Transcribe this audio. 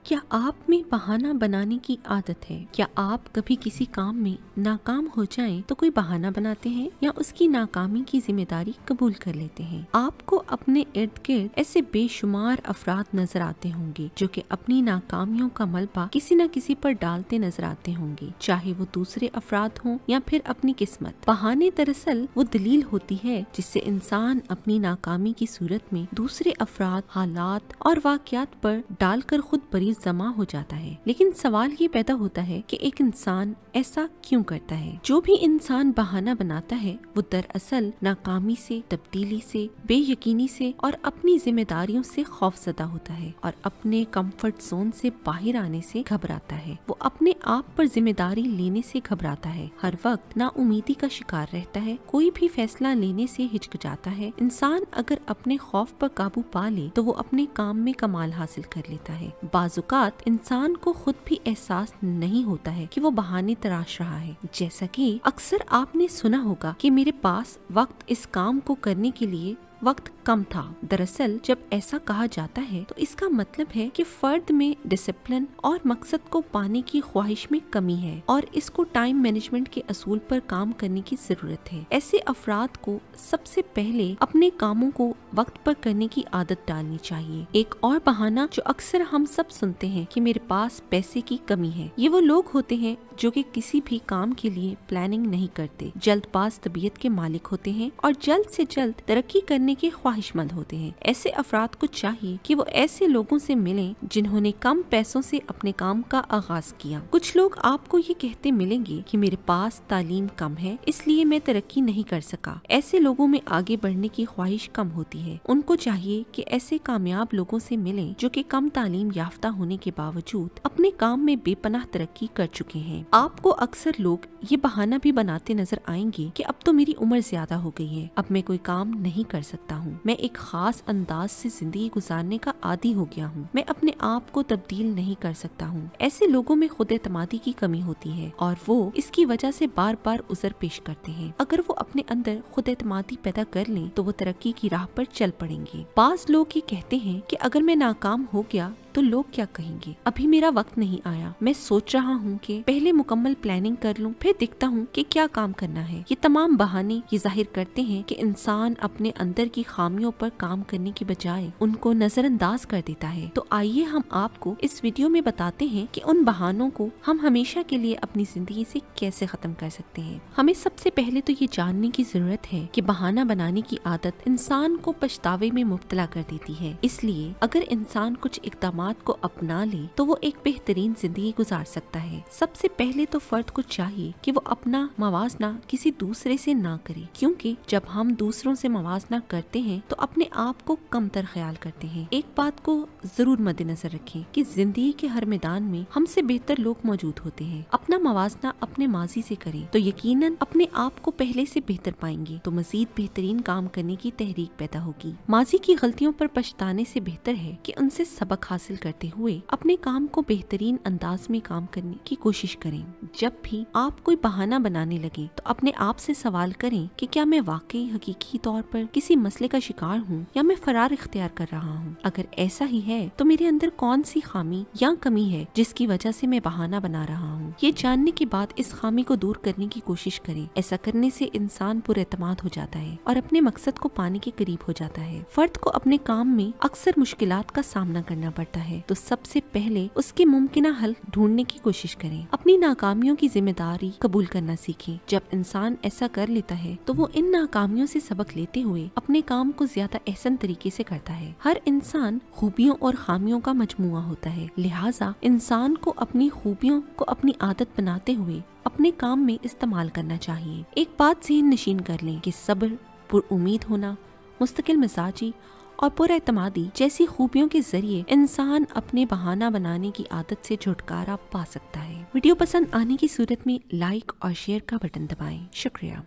क्या आप में बहाना बनाने की आदत है? क्या आप कभी किसी काम में नाकाम हो जाएं तो कोई बहाना बनाते हैं या उसकी नाकामी की जिम्मेदारी कबूल कर लेते हैं? आपको अपने इर्द गिर्द ऐसे बेशुमार अफराद नजर आते होंगे जो कि अपनी नाकामियों का मलबा किसी न किसी पर डालते नजर आते होंगे, चाहे वो दूसरे अफराद हों या फिर अपनी किस्मत। बहाने दरअसल वो दलील होती है जिससे इंसान अपनी नाकामी की सूरत में दूसरे अफराद, हालात और वाकयात पर डालकर खुद बरी जमा हो जाता है। लेकिन सवाल ये पैदा होता है कि एक इंसान ऐसा क्यों करता है? जो भी इंसान बहाना बनाता है वो दरअसल नाकामी से, तब्दीली से, बेयकीनी से और अपनी जिम्मेदारियों से खौफजदा होता है और अपने कंफर्ट जोन से बाहर आने से घबराता है। वो अपने आप पर जिम्मेदारी लेने से घबराता है, हर वक्त नाउमीदी का शिकार रहता है, कोई भी फैसला लेने से हिचकिचाता है। इंसान अगर अपने खौफ पर काबू पा ले तो वो अपने काम में कमाल हासिल कर लेता है। बाजुकात इंसान को खुद भी एहसास नहीं होता है कि वो बहाने तराश रहा है। जैसा कि अक्सर आपने सुना होगा कि मेरे पास वक्त इस काम को करने के लिए वक्त कम था। दरअसल जब ऐसा कहा जाता है तो इसका मतलब है कि फर्द में डिसिप्लिन और मकसद को पाने की ख्वाहिश में कमी है और इसको टाइम मैनेजमेंट के असूल पर काम करने की जरूरत है। ऐसे अफराद को सबसे पहले अपने कामों को वक्त पर करने की आदत डालनी चाहिए। एक और बहाना जो अक्सर हम सब सुनते हैं कि मेरे पास पैसे की कमी है। ये वो लोग होते हैं जो कि किसी भी काम के लिए प्लानिंग नहीं करते, जल्दबाज तबीयत के मालिक होते हैं और जल्द से जल्द तरक्की करने के ख्वाहिशमंद होते हैं। ऐसे अफराद को चाहिए कि वो ऐसे लोगों से मिलें जिन्होंने कम पैसों से अपने काम का आगाज किया। कुछ लोग आपको ये कहते मिलेंगे कि मेरे पास तालीम कम है इसलिए मैं तरक्की नहीं कर सका। ऐसे लोगों में आगे बढ़ने की ख्वाहिश कम होती है। उनको चाहिए कि ऐसे कामयाब लोगों से मिलें जो कि कम तालीम याफ्ता होने के बावजूद अपने काम में बेपनाह तरक्की कर चुके हैं। आपको अक्सर लोग ये बहाना भी बनाते नजर आएंगे कि अब तो मेरी उम्र ज्यादा हो गई है, अब मैं कोई काम नहीं कर सकता हूँ, मैं एक खास अंदाज से जिंदगी गुजारने का आदी हो गया हूँ, मैं अपने आप को तब्दील नहीं कर सकता हूँ। ऐसे लोगों में खुद एतमादी की कमी होती है और वो इसकी वजह से बार बार उज़र पेश करते हैं। अगर वो अपने अंदर खुद एतमादी पैदा कर लें तो वो तरक्की की राह पर चल पड़ेंगे। बाज लोग ये कहते हैं कि अगर मैं नाकाम हो गया तो लोग क्या कहेंगे, अभी मेरा वक्त नहीं आया, मैं सोच रहा हूँ कि पहले मुकम्मल प्लानिंग कर लूँ फिर देखता हूँ कि क्या काम करना है। ये तमाम बहाने ये जाहिर करते हैं कि इंसान अपने अंदर की खामियों पर काम करने की बजाय उनको नजरअंदाज कर देता है। तो आइए हम आपको इस वीडियो में बताते हैं कि उन बहानों को हम हमेशा के लिए अपनी जिंदगी से कैसे खत्म कर सकते हैं। हमें सबसे पहले तो ये जानने की जरूरत है कि बहाना बनाने की आदत इंसान को पछतावे में मुब्तला कर देती है। इसलिए अगर इंसान कुछ इक़दाम को अपना ले तो वो एक बेहतरीन जिंदगी गुजार सकता है। सबसे पहले तो फर्द को चाहिए कि वो अपना मवाजना किसी दूसरे से ना करे, क्योंकि जब हम दूसरों से मवाजना करते हैं तो अपने आप को कमतर ख्याल करते हैं। एक बात को जरूर मद्देनजर रखें कि जिंदगी के हर मैदान में हमसे बेहतर लोग मौजूद होते हैं। अपना मवाजना अपने माजी से करें तो यकीनन अपने आप को पहले से बेहतर पाएंगे, तो मजीद बेहतरीन काम करने की तहरीक पैदा होगी। माजी की गलतियों पर पछताने से बेहतर है कि उनसे सबक हासिल करते हुए अपने काम को बेहतरीन अंदाज में काम करने की कोशिश करें। जब भी आप कोई बहाना बनाने लगे तो अपने आप से सवाल करें कि क्या मैं वाकई हकीकी तौर पर किसी मसले का शिकार हूँ या मैं फरार इख्तियार कर रहा हूँ। अगर ऐसा ही है तो मेरे अंदर कौन सी खामी या कमी है जिसकी वजह से मैं बहाना बना रहा हूँ। ये जानने के बाद इस खामी को दूर करने की कोशिश करें। ऐसा करने से इंसान पुरएतमाद हो जाता है और अपने मकसद को पाने के करीब हो जाता है। फर्द को अपने काम में अक्सर मुश्किलात का सामना करना पड़ता है, तो सबसे पहले उसके मुमकिना हल ढूंढने की कोशिश करें। अपनी नाकामियों की जिम्मेदारी कबूल करना सीखें। जब इंसान ऐसा कर लेता है तो वो इन नाकामियों से सबक लेते हुए अपने काम को ज्यादा एहसन तरीके से करता है। हर इंसान खूबियों और खामियों का मजमुआ होता है, लिहाजा इंसान को अपनी खूबियों को अपनी आदत बनाते हुए अपने काम में इस्तेमाल करना चाहिए। एक बात ज़हन नशीन कर लें कि सब्र, पुरउम्मीद होना, मुस्तकिल मिजाजी और पुरएतमादी जैसी खूबियों के जरिए इंसान अपने बहाना बनाने की आदत से छुटकारा पा सकता है। वीडियो पसंद आने की सूरत में लाइक और शेयर का बटन दबाएं। शुक्रिया।